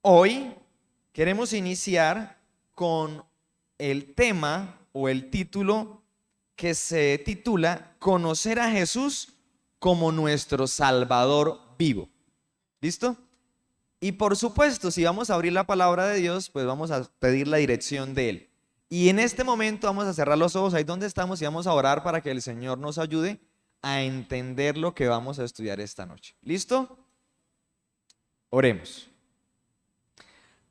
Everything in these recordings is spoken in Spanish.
Hoy queremos iniciar con el tema o el título que se titula Conocer a Jesús como nuestro Salvador vivo. ¿Listo? Y por supuesto, si vamos a abrir la palabra de Dios, pues vamos a pedir la dirección de Él. Y en este momento vamos a cerrar los ojos ahí donde estamos y vamos a orar para que el Señor nos ayude a entender lo que vamos a estudiar esta noche. ¿Listo? Oremos.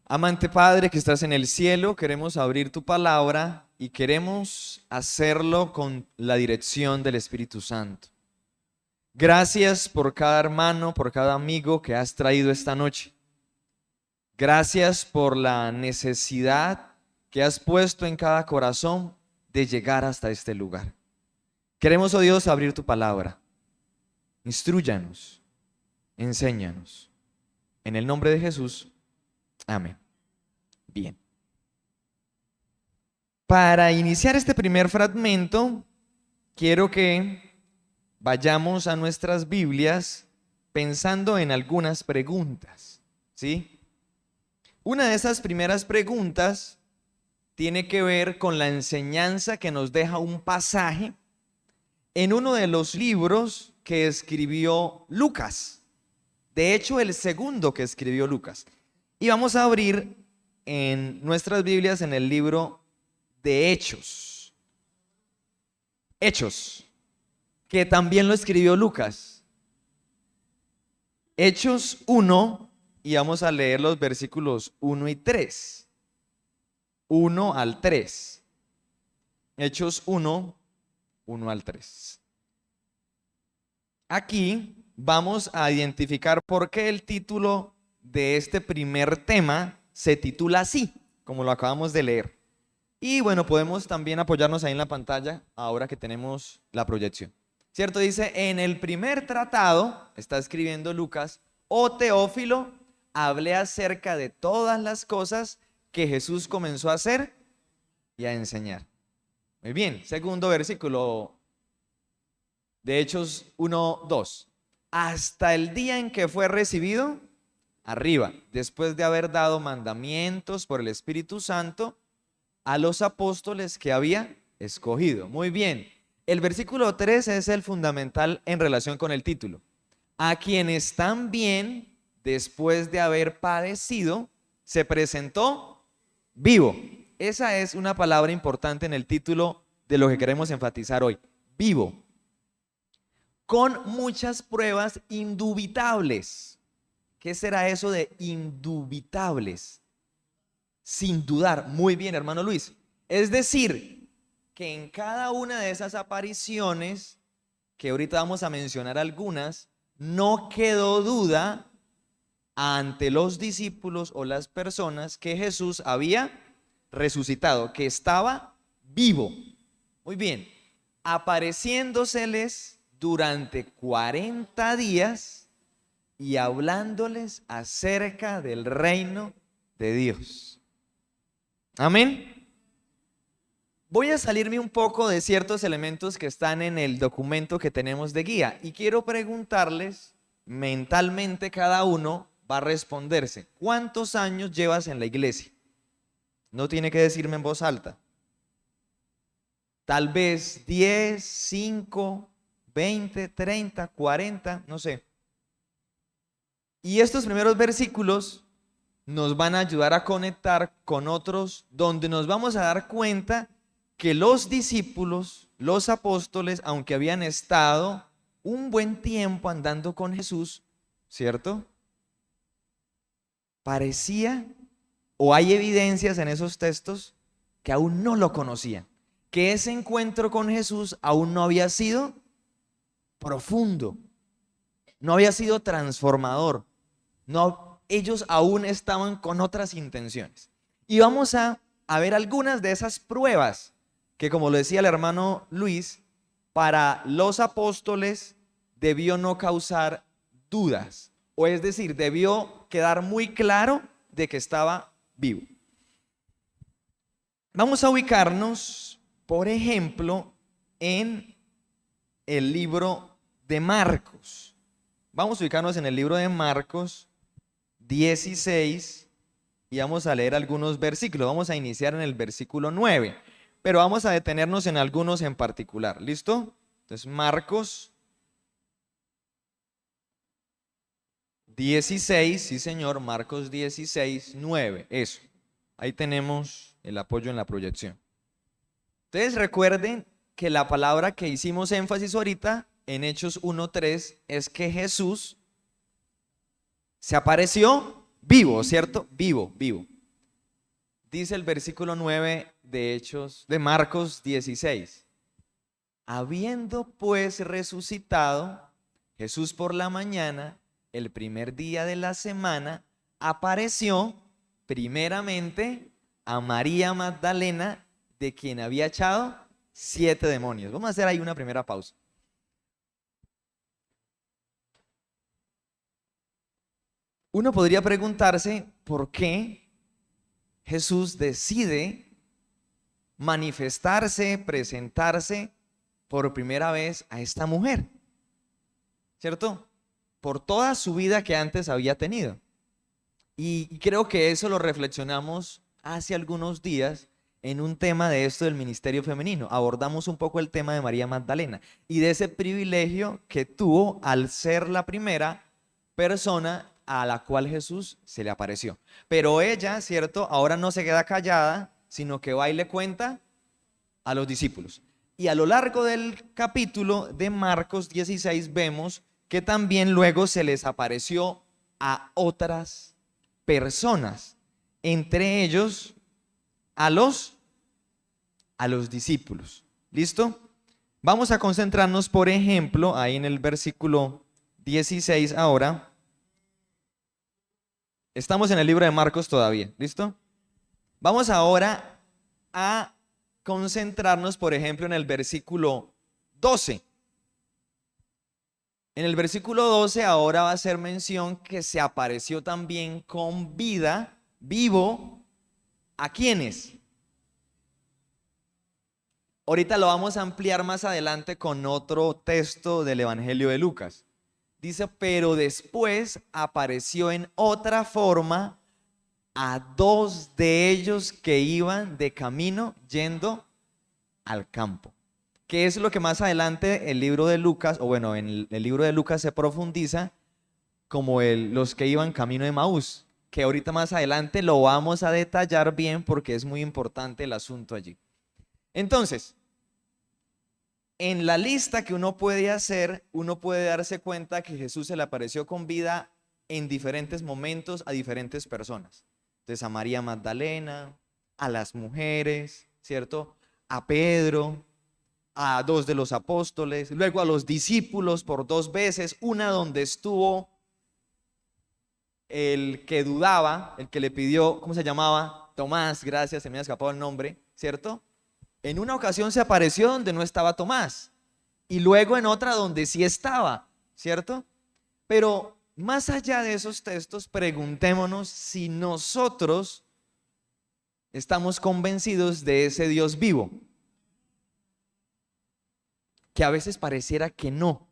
Amante Padre que estás en el cielo, queremos abrir tu palabra y queremos hacerlo con la dirección del Espíritu Santo. Gracias por cada hermano, por cada amigo que has traído esta noche. Gracias por la necesidad que has puesto en cada corazón de llegar hasta este lugar. Queremos, oh Dios, abrir tu palabra. Instrúyanos, enséñanos. En el nombre de Jesús, amén. Bien. Para iniciar este primer fragmento, quiero que vayamos a nuestras Biblias pensando en algunas preguntas, ¿sí? Una de esas primeras preguntas tiene que ver con la enseñanza que nos deja un pasaje en uno de los libros que escribió Lucas. De hecho, el segundo que escribió Lucas. Y vamos a abrir en nuestras Biblias en el libro de Hechos. Hechos, que también lo escribió Lucas. Hechos 1, y vamos a leer los versículos 1 y 3. 1 al 3. Hechos 1, 1 al 3. Aquí vamos a identificar por qué el título de este primer tema se titula así, como lo acabamos de leer. Y bueno, podemos también apoyarnos ahí en la pantalla ahora que tenemos la proyección. ¿Cierto? Dice, en el primer tratado, está escribiendo Lucas, oh Teófilo, hablé acerca de todas las cosas que Jesús comenzó a hacer y a enseñar. Muy bien, segundo versículo de Hechos 1, 2. Hasta el día en que fue recibido arriba, después de haber dado mandamientos por el Espíritu Santo a los apóstoles que había escogido. Muy bien. El versículo 3 es el fundamental en relación con el título. A quienes también, después de haber padecido, se presentó vivo. Esa es una palabra importante en el título de lo que queremos enfatizar hoy. Vivo. Con muchas pruebas indubitables. ¿Qué será eso de indubitables? Sin dudar. Muy bien, hermano Luis. Es decir, que en cada una de esas apariciones, que ahorita vamos a mencionar algunas, no quedó duda ante los discípulos o las personas que Jesús había resucitado, que estaba vivo. Muy bien, apareciéndoseles durante 40 días y hablándoles acerca del reino de Dios. Amén. Voy a salirme un poco de ciertos elementos que están en el documento que tenemos de guía y quiero preguntarles, mentalmente cada uno va a responderse, ¿cuántos años llevas en la iglesia? No tiene que decirme en voz alta. Tal vez 10, 5, 20, 30, 40, no sé. Y estos primeros versículos nos van a ayudar a conectar con otros donde nos vamos a dar cuenta que los discípulos, los apóstoles, aunque habían estado un buen tiempo andando con Jesús, ¿cierto? Parecía, o hay evidencias en esos textos, que aún no lo conocían, que ese encuentro con Jesús aún no había sido profundo, no había sido transformador, no, ellos aún estaban con otras intenciones. Y vamos a ver algunas de esas pruebas que, como lo decía el hermano Luis, para los apóstoles debió no causar dudas, o es decir, debió quedar muy claro de que estaba vivo. Vamos a ubicarnos, por ejemplo, en el libro de Marcos. Vamos a ubicarnos en el libro de Marcos 16, y vamos a leer algunos versículos. Vamos a iniciar en el versículo 9, pero vamos a detenernos en algunos en particular. ¿Listo? Entonces, Marcos 16, sí señor, Marcos 16, 9, eso. Ahí tenemos el apoyo en la proyección. Entonces recuerden que la palabra que hicimos énfasis ahorita en Hechos 1:3 es que Jesús se apareció vivo, ¿cierto? Vivo, vivo. Dice el versículo 9 de Hechos de Marcos 16. Habiendo pues resucitado Jesús por la mañana, el primer día de la semana, apareció primeramente a María Magdalena, de quien había echado 7 demonios. Vamos a hacer ahí una primera pausa. Uno podría preguntarse por qué Jesús decide manifestarse, presentarse por primera vez a esta mujer, ¿cierto? Por toda su vida que antes había tenido. Y creo que eso lo reflexionamos hace algunos días en un tema de esto del ministerio femenino. Abordamos un poco el tema de María Magdalena y de ese privilegio que tuvo al ser la primera persona a la cual Jesús se le apareció. Pero ella, ¿cierto? Ahora no se queda callada, sino que va y le cuenta a los discípulos. Y a lo largo del capítulo de Marcos 16 vemos que también luego se les apareció a otras personas, entre ellos a los discípulos. ¿Listo? Vamos a concentrarnos, por ejemplo, ahí en el versículo 16 ahora. Estamos en el libro de Marcos todavía, ¿listo? Vamos ahora a concentrarnos, por ejemplo, en el versículo 12. En el versículo 12 ahora va a hacer mención que se apareció también con vida, vivo, ¿a quiénes? Ahorita lo vamos a ampliar más adelante con otro texto del Evangelio de Lucas. Dice, pero después apareció en otra forma a 2 de ellos que iban de camino yendo al campo. Que es lo que más adelante el libro de Lucas, o bueno, en el libro de Lucas se profundiza como los que iban camino de Maús, que ahorita más adelante lo vamos a detallar bien porque es muy importante el asunto allí. Entonces, en la lista que uno puede hacer, uno puede darse cuenta que Jesús se le apareció con vida en diferentes momentos a diferentes personas. Entonces a María Magdalena, a las mujeres, ¿cierto? A Pedro, a 2 de los apóstoles, luego a los discípulos por 2 veces, una donde estuvo el que dudaba, el que le pidió, ¿cómo se llamaba? Tomás, gracias, se me ha escapado el nombre, ¿cierto? En una ocasión se apareció donde no estaba Tomás y luego en otra donde sí estaba, ¿cierto? Pero más allá de esos textos, preguntémonos si nosotros estamos convencidos de ese Dios vivo, que a veces pareciera que no,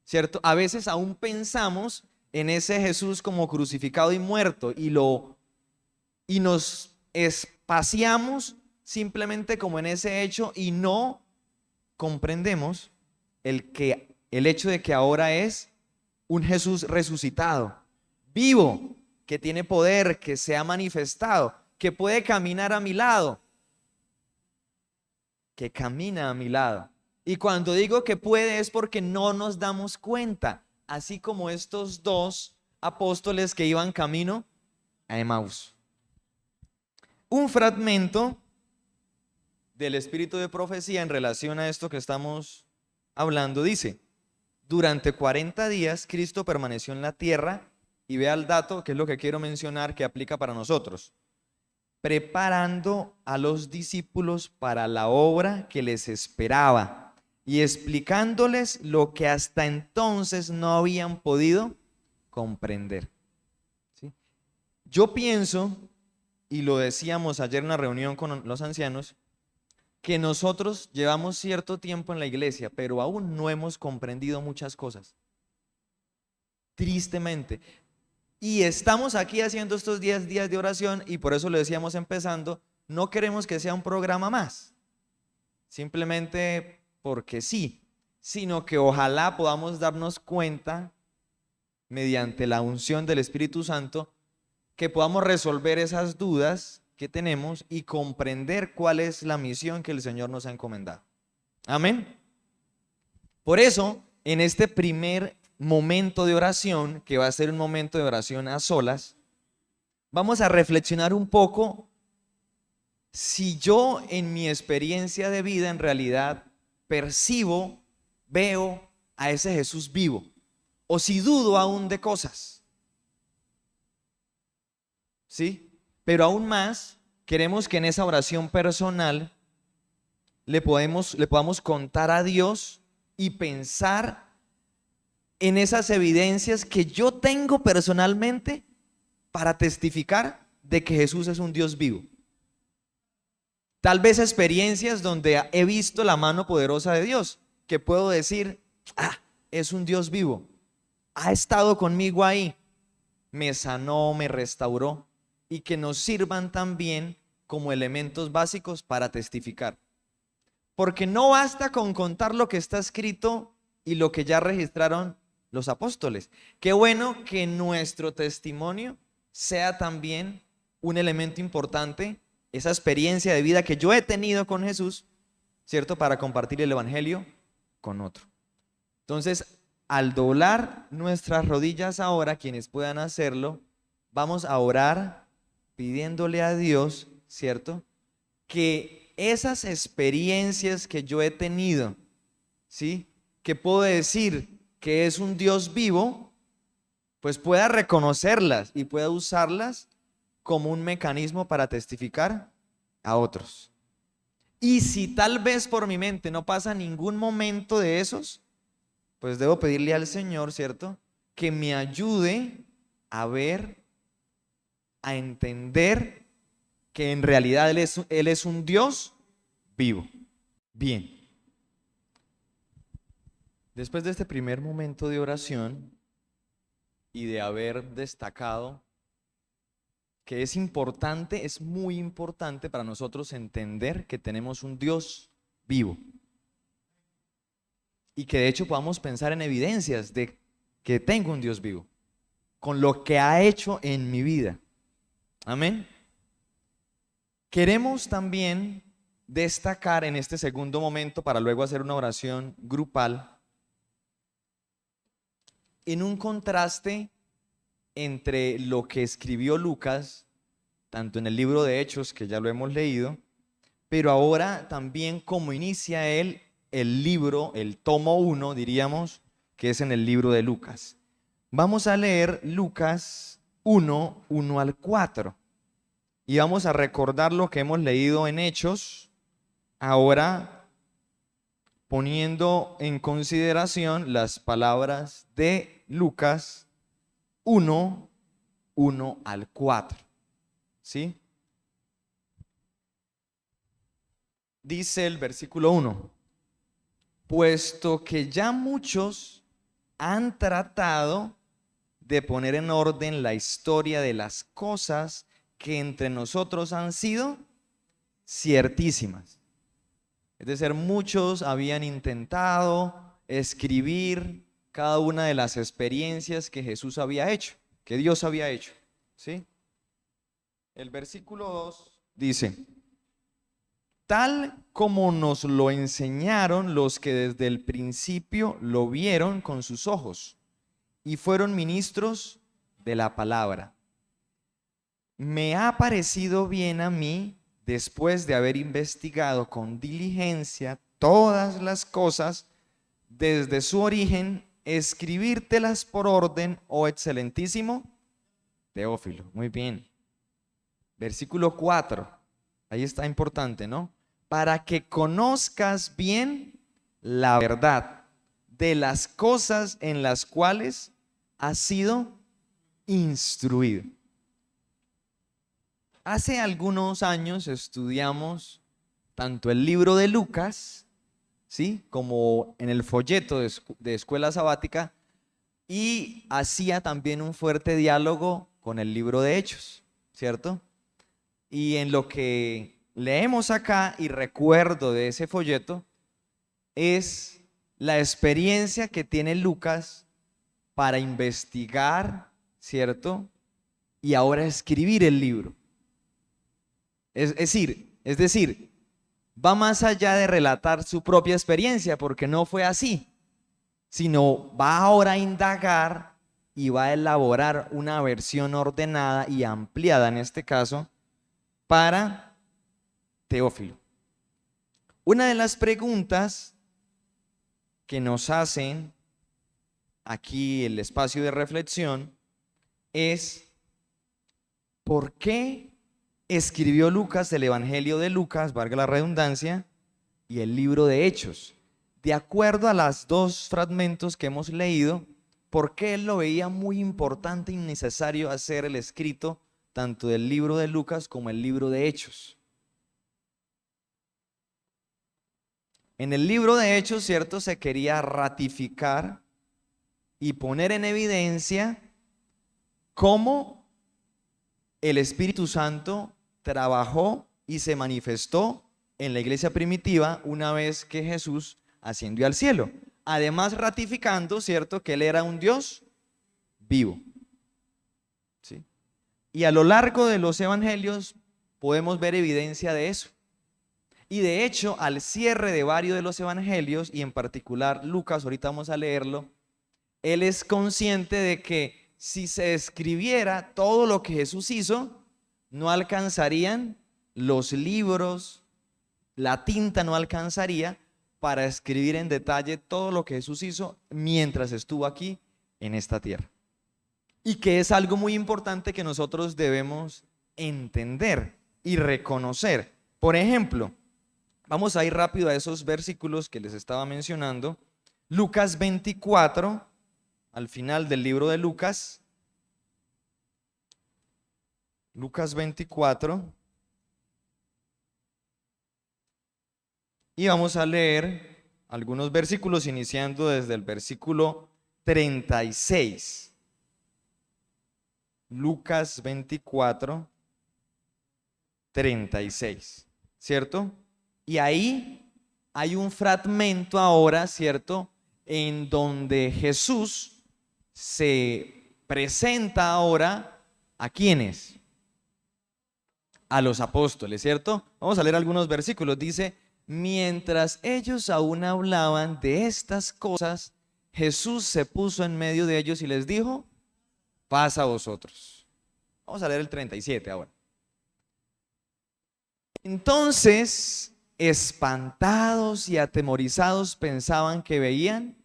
¿cierto? A veces aún pensamos en ese Jesús como crucificado y muerto y nos espaciamos simplemente como en ese hecho y no comprendemos el hecho de que ahora es un Jesús resucitado, vivo, que tiene poder, que se ha manifestado, que puede caminar a mi lado, que camina a mi lado. Y cuando digo que puede es porque no nos damos cuenta, así como estos 2 apóstoles que iban camino a Emaús. Un fragmento del espíritu de profecía en relación a esto que estamos hablando dice: durante 40 días Cristo permaneció en la tierra, y vea el dato que es lo que quiero mencionar que aplica para nosotros, preparando a los discípulos para la obra que les esperaba y explicándoles lo que hasta entonces no habían podido comprender. ¿Sí? Yo pienso, y lo decíamos ayer en una reunión con los ancianos, que nosotros llevamos cierto tiempo en la iglesia, pero aún no hemos comprendido muchas cosas. Tristemente, Y estamos aquí haciendo estos 10 días de oración y por eso lo decíamos empezando, no queremos que sea un programa más, simplemente porque sí, sino que ojalá podamos darnos cuenta mediante la unción del Espíritu Santo que podamos resolver esas dudas que tenemos y comprender cuál es la misión que el Señor nos ha encomendado. Amén. Por eso, en este primer momento de oración, que va a ser un momento de oración a solas, vamos a reflexionar un poco si yo en mi experiencia de vida en realidad percibo, veo a ese Jesús vivo, o si dudo aún de cosas. ¿Sí? Pero aún más, queremos que en esa oración personal le podamos contar a Dios y pensar en esas evidencias que yo tengo personalmente para testificar de que Jesús es un Dios vivo. Tal vez experiencias donde he visto la mano poderosa de Dios, que puedo decir, es un Dios vivo, ha estado conmigo ahí, me sanó, me restauró, y que nos sirvan también como elementos básicos para testificar. Porque no basta con contar lo que está escrito y lo que ya registraron los apóstoles. Qué bueno que nuestro testimonio sea también un elemento importante, esa experiencia de vida que yo he tenido con Jesús, ¿cierto? Para compartir el evangelio con otro. Entonces, al doblar nuestras rodillas ahora, quienes puedan hacerlo, vamos a orar pidiéndole a Dios, ¿cierto? Que esas experiencias que yo he tenido, ¿sí? Que puedo decir que es un Dios vivo, pues pueda reconocerlas y pueda usarlas como un mecanismo para testificar a otros. Y si tal vez por mi mente no pasa ningún momento de esos, pues debo pedirle al Señor, ¿cierto? Que me ayude a ver, a entender que en realidad Él es un Dios vivo. Bien. Después de este primer momento de oración y de haber destacado que es importante, es muy importante para nosotros entender que tenemos un Dios vivo. Y que de hecho podamos pensar en evidencias de que tengo un Dios vivo, con lo que ha hecho en mi vida. Amén. Queremos también destacar en este segundo momento, para luego hacer una oración grupal, en un contraste entre lo que escribió Lucas, tanto en el libro de Hechos, que ya lo hemos leído, pero ahora también como inicia él el libro, el tomo 1, diríamos, que es en el libro de Lucas. Vamos a leer Lucas 1, 1 al 4. Y vamos a recordar lo que hemos leído en Hechos, ahora poniendo en consideración las palabras de Lucas 1, 1 al 4. ¿Sí? Dice el versículo 1, puesto que ya muchos han tratado de poner en orden la historia de las cosas que entre nosotros han sido ciertísimas. Es decir, muchos habían intentado escribir cada una de las experiencias que Jesús había hecho, que Dios había hecho. ¿Sí? El versículo 2 dice, tal como nos lo enseñaron los que desde el principio lo vieron con sus ojos y fueron ministros de la palabra. Me ha parecido bien a mí, después de haber investigado con diligencia todas las cosas desde su origen, escribírtelas por orden, oh excelentísimo Teófilo. Muy bien. Versículo 4. Ahí está importante, ¿no? Para que conozcas bien la verdad de las cosas en las cuales has sido instruido. Hace algunos años estudiamos tanto el libro de Lucas, ¿sí? Como en el folleto de escuela sabática, y hacía también un fuerte diálogo con el libro de Hechos, ¿cierto? Y en lo que leemos acá y recuerdo de ese folleto es la experiencia que tiene Lucas para investigar, ¿cierto? Y ahora escribir el libro. Es decir, va más allá de relatar su propia experiencia, porque no fue así, sino va ahora a indagar y va a elaborar una versión ordenada y ampliada, en este caso, para Teófilo. Una de las preguntas que nos hacen aquí el espacio de reflexión es: ¿por qué escribió Lucas el Evangelio de Lucas, valga la redundancia, y el libro de Hechos? De acuerdo a los dos fragmentos que hemos leído, ¿por qué él lo veía muy importante y necesario hacer el escrito tanto del libro de Lucas como el libro de Hechos? En el libro de Hechos, ¿cierto?, se quería ratificar y poner en evidencia cómo el Espíritu Santo trabajó y se manifestó en la iglesia primitiva una vez que Jesús ascendió al cielo. Además, ratificando, ¿cierto?, que Él era un Dios vivo. ¿Sí? Y a lo largo de los evangelios podemos ver evidencia de eso. Y de hecho, al cierre de varios de los evangelios, y en particular Lucas, ahorita vamos a leerlo, él es consciente de que si se escribiera todo lo que Jesús hizo, no alcanzarían los libros, la tinta no alcanzaría para escribir en detalle todo lo que Jesús hizo mientras estuvo aquí en esta tierra. Y que es algo muy importante que nosotros debemos entender y reconocer. Por ejemplo, vamos a ir rápido a esos versículos que les estaba mencionando. Lucas 24, al final del libro de Lucas. Lucas 24. Y vamos a leer algunos versículos iniciando desde el versículo 36. Lucas 24, 36, ¿cierto? Y ahí hay un fragmento ahora, ¿cierto?, en donde Jesús se presenta ahora ¿a quiénes? A los apóstoles, ¿cierto? Vamos a leer algunos versículos. Dice: mientras ellos aún hablaban de estas cosas, Jesús se puso en medio de ellos y les dijo: paz a vosotros. Vamos a leer el 37 ahora. Entonces, espantados y atemorizados, pensaban que veían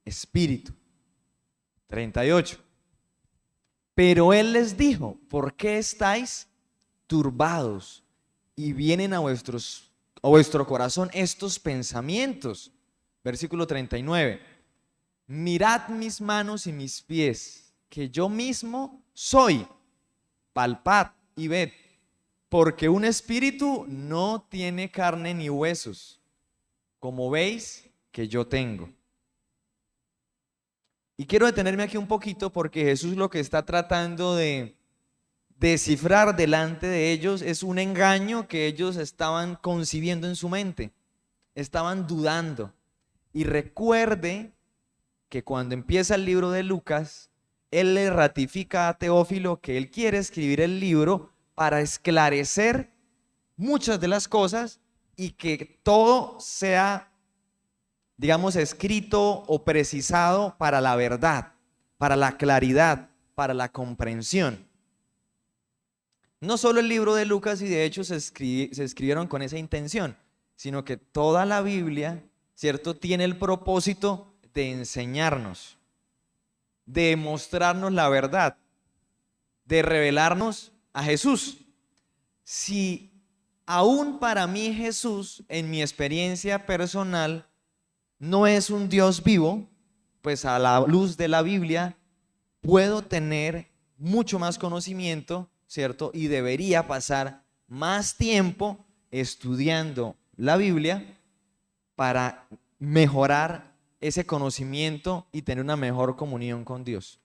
espíritu. 38. Pero él les dijo: ¿por qué estáis turbados y vienen a vuestro corazón estos pensamientos? Versículo 39. Mirad mis manos y mis pies, que yo mismo soy. Palpad y ved, porque un espíritu no tiene carne ni huesos, como veis que yo tengo. Y quiero detenerme aquí un poquito, porque Jesús lo que está tratando de descifrar delante de ellos es un engaño que ellos estaban concibiendo en su mente, estaban dudando. Y recuerde que cuando empieza el libro de Lucas, él le ratifica a Teófilo que él quiere escribir el libro para esclarecer muchas de las cosas y que todo sea, digamos, escrito o precisado para la verdad, para la claridad, para la comprensión. No solo el libro de Lucas y de Hechos se escribieron con esa intención, sino que toda la Biblia, ¿cierto?, tiene el propósito de enseñarnos, de mostrarnos la verdad, de revelarnos a Jesús. Si aún para mí Jesús, en mi experiencia personal, no es un Dios vivo, pues a la luz de la Biblia puedo tener mucho más conocimiento, ¿cierto? Y debería pasar más tiempo estudiando la Biblia para mejorar ese conocimiento y tener una mejor comunión con Dios,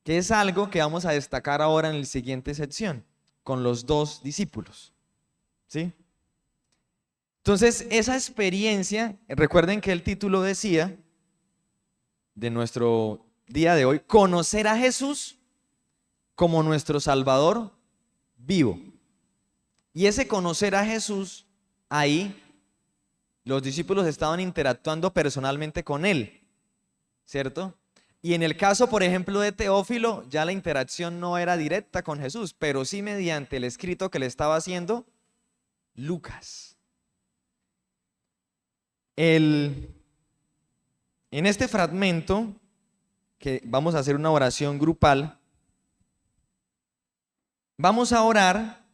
que es algo que vamos a destacar ahora en la siguiente sección, con los dos discípulos, ¿sí? Entonces, esa experiencia, recuerden que el título decía de nuestro día de hoy, conocer a Jesús como nuestro Salvador vivo. Y ese conocer a Jesús, ahí los discípulos estaban interactuando personalmente con él, ¿cierto? Y en el caso, por ejemplo, de Teófilo, ya la interacción no era directa con Jesús, pero sí mediante el escrito que le estaba haciendo Lucas. En este fragmento, que vamos a hacer una oración grupal, vamos a orar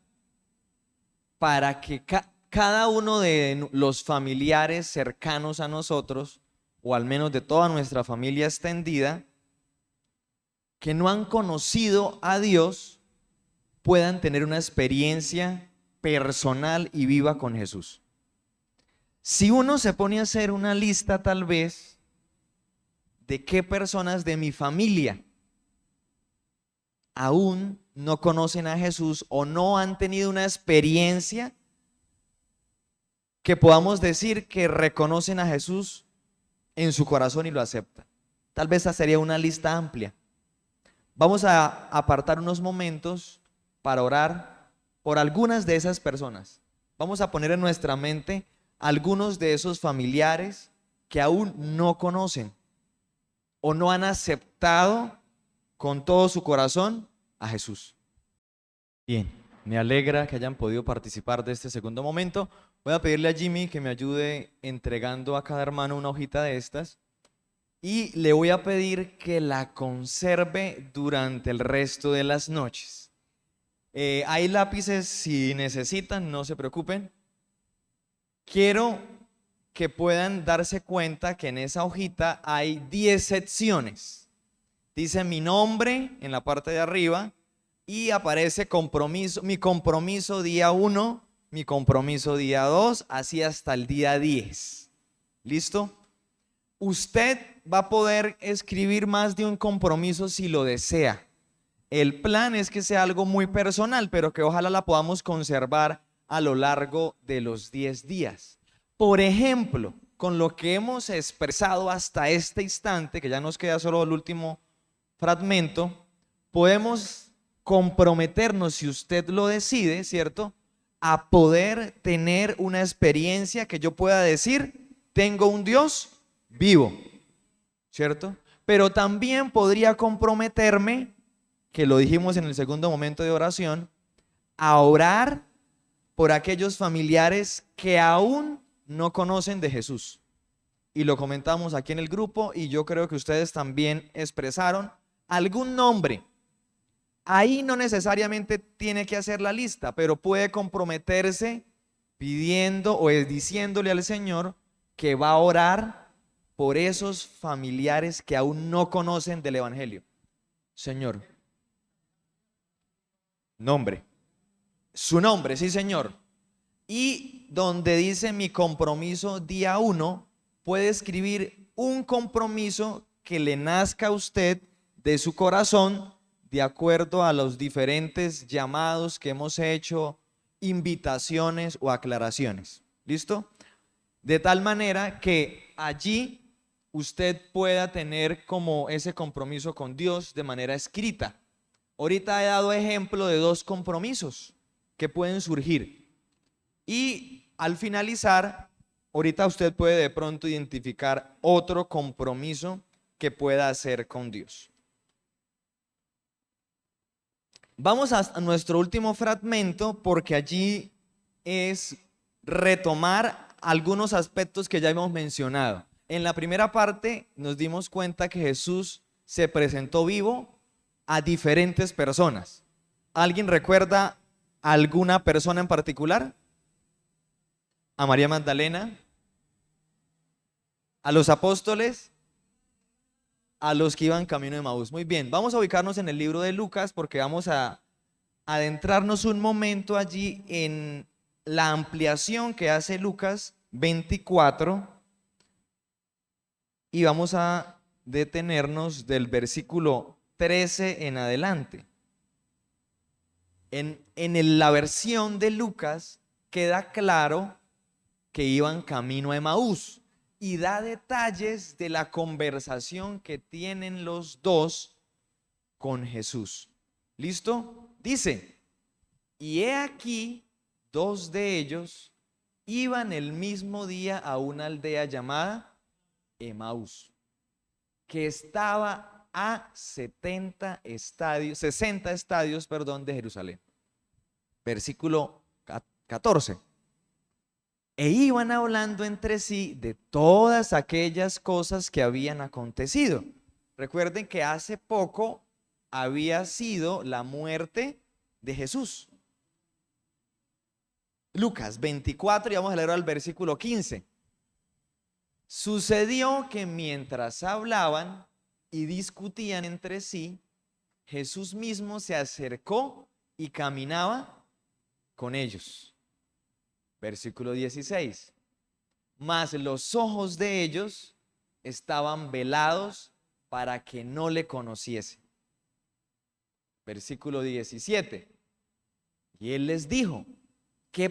para que cada uno de los familiares cercanos a nosotros, o al menos de toda nuestra familia extendida, que no han conocido a Dios, puedan tener una experiencia personal y viva con Jesús. Si uno se pone a hacer una lista tal vez de qué personas de mi familia aún no conocen a Jesús o no han tenido una experiencia que podamos decir que reconocen a Jesús en su corazón y lo aceptan. Tal vez esa sería una lista amplia. Vamos a apartar unos momentos para orar por algunas de esas personas. Vamos a poner en nuestra mente algunos de esos familiares que aún no conocen o no han aceptado con todo su corazón a Jesús. Bien, me alegra que hayan podido participar de este segundo momento. Voy a pedirle a Jimmy que me ayude entregando a cada hermano una hojita de estas y le voy a pedir que la conserve durante el resto de las noches. Hay lápices si necesitan, no se preocupen. Quiero que puedan darse cuenta que en esa hojita hay 10 secciones. Dice mi nombre en la parte de arriba y aparece compromiso, mi compromiso día 1, mi compromiso día 2, así hasta el día 10. ¿Listo? Usted va a poder escribir más de un compromiso si lo desea. El plan es que sea algo muy personal, pero que ojalá la podamos conservar a lo largo de los 10 días. Por ejemplo, con lo que hemos expresado hasta este instante, que ya nos queda solo el último fragmento, podemos comprometernos, si usted lo decide, ¿cierto?, a poder tener una experiencia que yo pueda decir, tengo un Dios vivo, ¿cierto? Pero también podría comprometerme, que lo dijimos en el segundo momento de oración, a orar por aquellos familiares que aún no conocen de Jesús. Y lo comentamos aquí en el grupo y yo creo que ustedes también expresaron algún nombre. Ahí no necesariamente tiene que hacer la lista, pero puede comprometerse pidiendo o diciéndole al Señor que va a orar por esos familiares que aún no conocen del Evangelio. Señor, nombre, su nombre, sí, Señor. Y donde dice mi compromiso día 1, puede escribir un compromiso que le nazca a usted de su corazón, de acuerdo a los diferentes llamados que hemos hecho, invitaciones o aclaraciones. ¿Listo? De tal manera que allí usted pueda tener como ese compromiso con Dios de manera escrita. Ahorita he dado ejemplo de 2 compromisos que pueden surgir. Y al finalizar, ahorita usted puede de pronto identificar otro compromiso que pueda hacer con Dios. Vamos a nuestro último fragmento porque allí es retomar algunos aspectos que ya hemos mencionado. En la primera parte nos dimos cuenta que Jesús se presentó vivo a diferentes personas. ¿Alguien recuerda a alguna persona en particular? A María Magdalena, a los apóstoles, a los que iban camino de Emaús. Muy bien, vamos a ubicarnos en el libro de Lucas porque vamos a adentrarnos un momento allí en la ampliación que hace Lucas 24 y vamos a detenernos del versículo 13 en adelante. La versión de Lucas queda claro que iban camino a Emaús y da detalles de la conversación que tienen los dos con Jesús. ¿Listo? Dice, y he aquí, dos de ellos iban el mismo día a una aldea llamada Emaús, que estaba a 60 estadios de Jerusalén. Versículo 14. E iban hablando entre sí de todas aquellas cosas que habían acontecido. Recuerden que hace poco había sido la muerte de Jesús. Lucas 24, y vamos a leer al versículo 15. Sucedió que mientras hablaban y discutían entre sí, Jesús mismo se acercó y caminaba con ellos. Versículo 16. Mas los ojos de ellos estaban velados para que no le conociesen. Versículo 17. Y él les dijo, ¿qué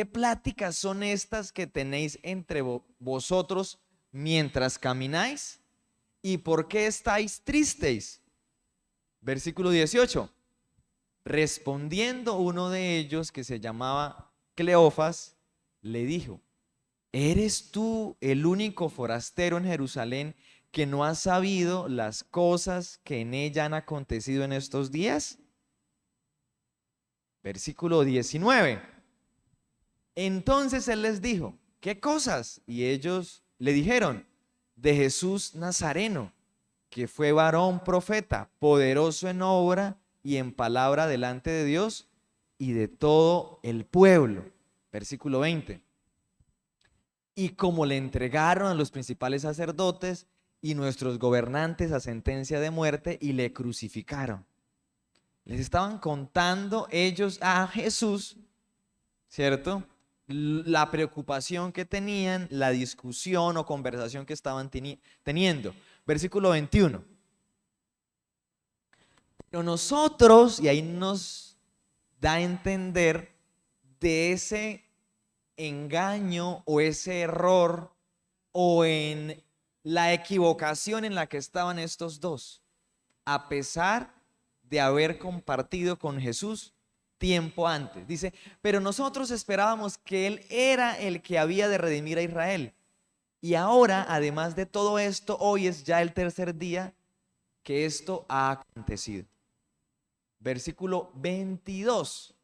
pláticas son estas que tenéis entre vosotros mientras camináis? ¿Y por qué estáis tristes? Versículo 18. Respondiendo uno de ellos, que se llamaba Cleofas, le dijo, ¿eres tú el único forastero en Jerusalén que no ha sabido las cosas que en ella han acontecido en estos días? Versículo 19. Entonces él les dijo, ¿qué cosas? Y ellos le dijeron, de Jesús Nazareno, que fue varón profeta, poderoso en obra y en palabra delante de Dios y de todo el pueblo. Versículo 20. Y como le entregaron a los principales sacerdotes y nuestros gobernantes a sentencia de muerte y le crucificaron. Les estaban contando ellos a Jesús, ¿cierto? La preocupación que tenían, la discusión o conversación que estaban teniendo. Versículo 21. Pero nosotros, y ahí nos da a entender de ese engaño o ese error o en la equivocación en la que estaban estos dos, a pesar de haber compartido con Jesús tiempo antes. Dice, pero nosotros esperábamos que Él era el que había de redimir a Israel. Y ahora, además de todo esto, hoy es ya el tercer día que esto ha acontecido. Versículo 22.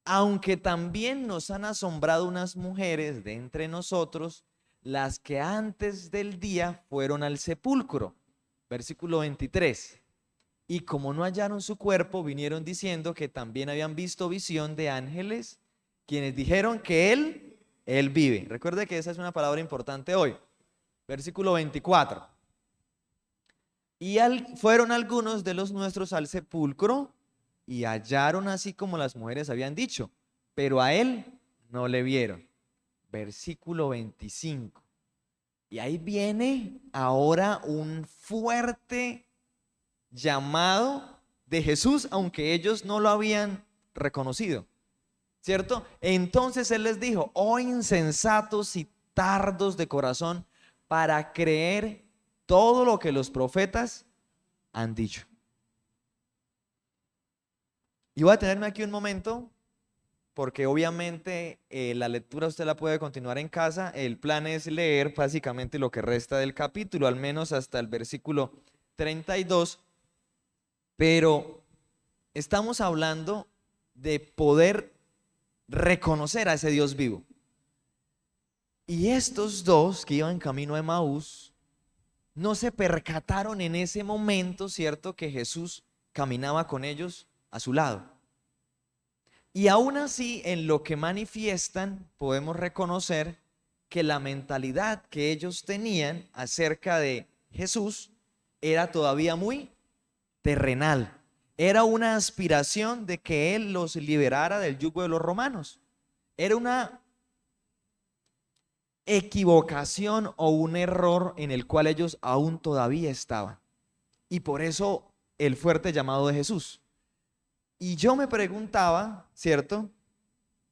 Aunque también nos han asombrado unas mujeres de entre nosotros, las que antes del día fueron al sepulcro. Versículo 23. Y como no hallaron su cuerpo, vinieron diciendo que también habían visto visión de ángeles, quienes dijeron que Él vive. Recuerde que esa es una palabra importante hoy. Versículo 24. Y fueron algunos de los nuestros al sepulcro y hallaron así como las mujeres habían dicho, pero a Él no le vieron. Versículo 25. Y ahí viene ahora un fuerte llamado de Jesús, aunque ellos no lo habían reconocido, ¿cierto? Entonces Él les dijo, oh insensatos y tardos de corazón, para creer todo lo que los profetas han dicho. Y voy a tenerme aquí un momento, porque obviamente la lectura usted la puede continuar en casa. El plan es leer básicamente lo que resta del capítulo, al menos hasta el versículo 32. Pero estamos hablando de poder reconocer a ese Dios vivo. Y estos dos que iban camino a Emaús no se percataron en ese momento, ¿cierto?, que Jesús caminaba con ellos a su lado. Y aún así, en lo que manifiestan, podemos reconocer que la mentalidad que ellos tenían acerca de Jesús era todavía muy terrenal. Era una aspiración de que Él los liberara del yugo de los romanos. Era equivocación o un error en el cual ellos aún todavía estaban. Y por eso el fuerte llamado de Jesús. Y yo me preguntaba, ¿cierto?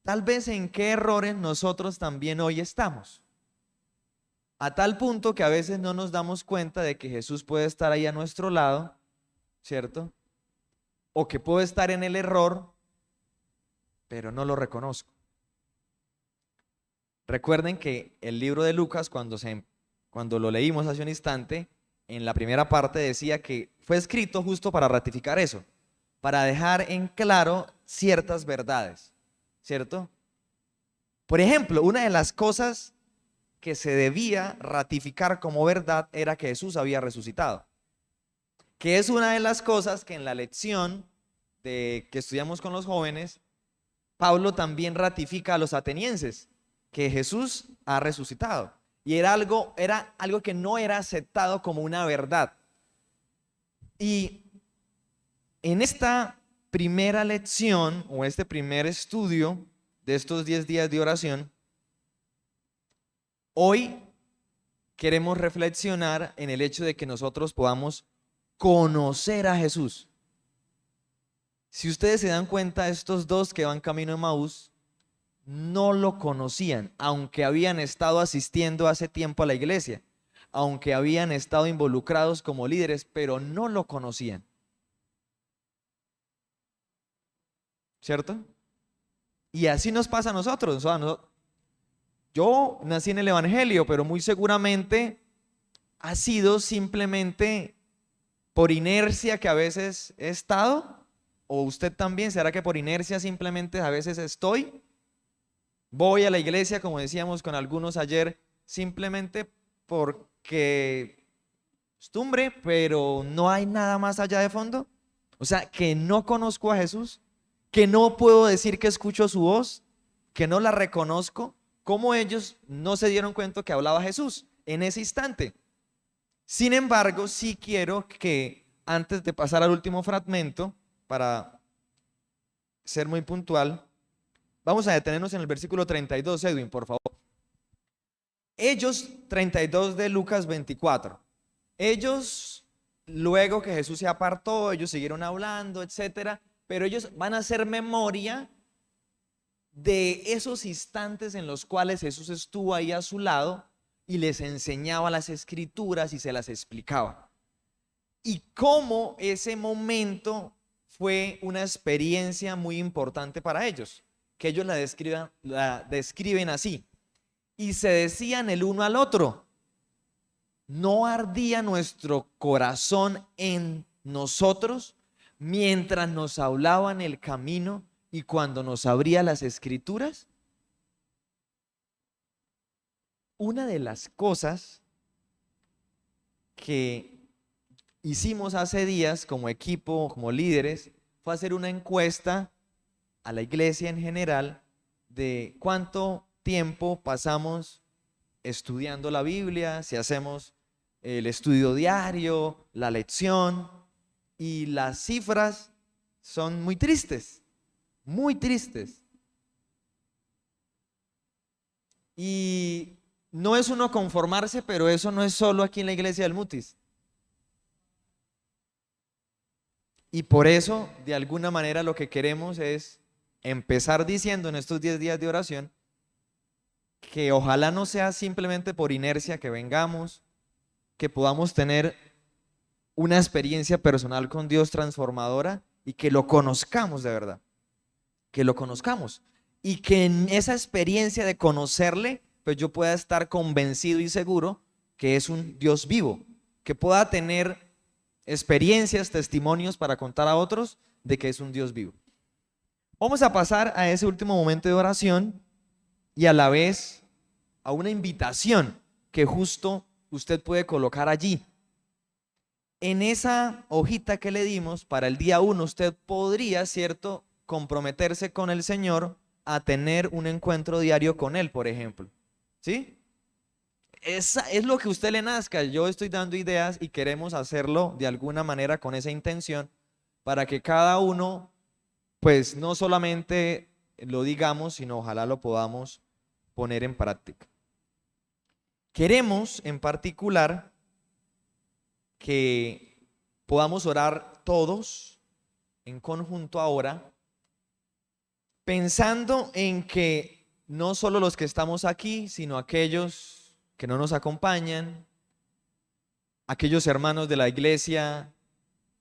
Tal vez en qué errores nosotros también hoy estamos. A tal punto que a veces no nos damos cuenta de que Jesús puede estar ahí a nuestro lado, ¿cierto? O que puedo estar en el error, pero no lo reconozco. Recuerden que el libro de Lucas, cuando lo leímos hace un instante, en la primera parte decía que fue escrito justo para ratificar eso, para dejar en claro ciertas verdades, ¿cierto? Por ejemplo, una de las cosas que se debía ratificar como verdad era que Jesús había resucitado, que es una de las cosas que en la lección que estudiamos con los jóvenes, Pablo también ratifica a los atenienses, que Jesús ha resucitado. Y era algo que no era aceptado como una verdad. Y en esta primera lección o este primer estudio de estos 10 días de oración, hoy queremos reflexionar en el hecho de que nosotros podamos conocer a Jesús. Si ustedes se dan cuenta, estos dos que van camino de Emaús no lo conocían, aunque habían estado asistiendo hace tiempo a la iglesia, aunque habían estado involucrados como líderes, pero no lo conocían. ¿Cierto? Y así nos pasa a nosotros. O sea, yo nací en el Evangelio, pero muy seguramente ha sido simplemente por inercia que a veces he estado, o usted también, ¿será que por inercia simplemente a veces estoy? Voy a la iglesia, como decíamos con algunos ayer, simplemente porque costumbre, pero no hay nada más allá de fondo. O sea, que no conozco a Jesús, que no puedo decir que escucho su voz, que no la reconozco. ¿Cómo ellos no se dieron cuenta que hablaba Jesús en ese instante? Sin embargo, sí quiero que antes de pasar al último fragmento, para ser muy puntual, vamos a detenernos en el versículo 32, Edwin, por favor. Ellos, 32 de Lucas 24. Ellos, luego que Jesús se apartó, ellos siguieron hablando, etcétera, pero ellos van a hacer memoria de esos instantes en los cuales Jesús estuvo ahí a su lado y les enseñaba las escrituras y se las explicaba. Y cómo ese momento fue una experiencia muy importante para ellos, que ellos la describen así. Y se decían el uno al otro: ¿no ardía nuestro corazón en nosotros mientras nos hablaba en el camino y cuando nos abría las escrituras? Una de las cosas que hicimos hace días como equipo, como líderes, fue hacer una encuesta a la iglesia en general de cuánto tiempo pasamos estudiando la Biblia, si hacemos el estudio diario, la lección, y las cifras son muy tristes, muy tristes. Y no es uno conformarse, pero eso no es solo aquí en la iglesia del Mutis. Y por eso, de alguna manera, lo que queremos es empezar diciendo en estos 10 días de oración que ojalá no sea simplemente por inercia que vengamos, que podamos tener una experiencia personal con Dios transformadora y que lo conozcamos de verdad, que lo conozcamos y que en esa experiencia de conocerle, pues yo pueda estar convencido y seguro que es un Dios vivo, que pueda tener experiencias, testimonios para contar a otros de que es un Dios vivo. Vamos a pasar a ese último momento de oración y a la vez a una invitación que justo usted puede colocar allí. En esa hojita que le dimos para el día 1, usted podría, ¿cierto?, comprometerse con el Señor a tener un encuentro diario con Él, por ejemplo. ¿Sí? Esa es lo que a usted le nazca. Yo estoy dando ideas y queremos hacerlo de alguna manera con esa intención para que cada uno, pues no solamente lo digamos, sino ojalá lo podamos poner en práctica. queremos en particular que podamos orar todos en conjunto ahora, pensando en que no solo los que estamos aquí, sino aquellos que no nos acompañan, aquellos hermanos de la iglesia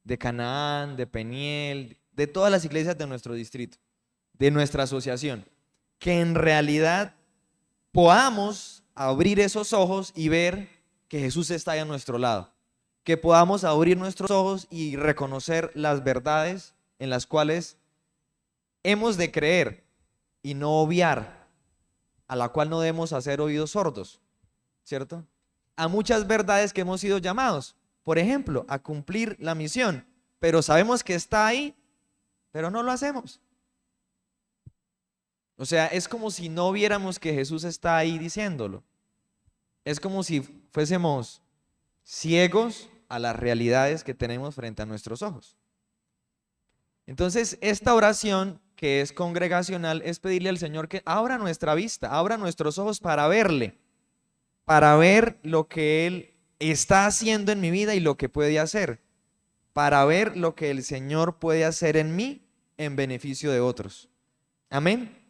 de Canaán, de Peniel, de todas las iglesias de nuestro distrito, de nuestra asociación, que en realidad podamos abrir esos ojos y ver que Jesús está ahí a nuestro lado, que podamos abrir nuestros ojos y reconocer las verdades en las cuales hemos de creer y no obviar, a la cual no debemos hacer oídos sordos, ¿cierto? A muchas verdades que hemos sido llamados, por ejemplo, a cumplir la misión, pero sabemos que está ahí, pero no lo hacemos. O sea, es como si no viéramos que Jesús está ahí diciéndolo. Es como si fuésemos ciegos a las realidades que tenemos frente a nuestros ojos. Entonces, esta oración que es congregacional es pedirle al Señor que abra nuestra vista, abra nuestros ojos para verle, para ver lo que Él está haciendo en mi vida y lo que puede hacer, para ver lo que el Señor puede hacer en mí en beneficio de otros. Amén.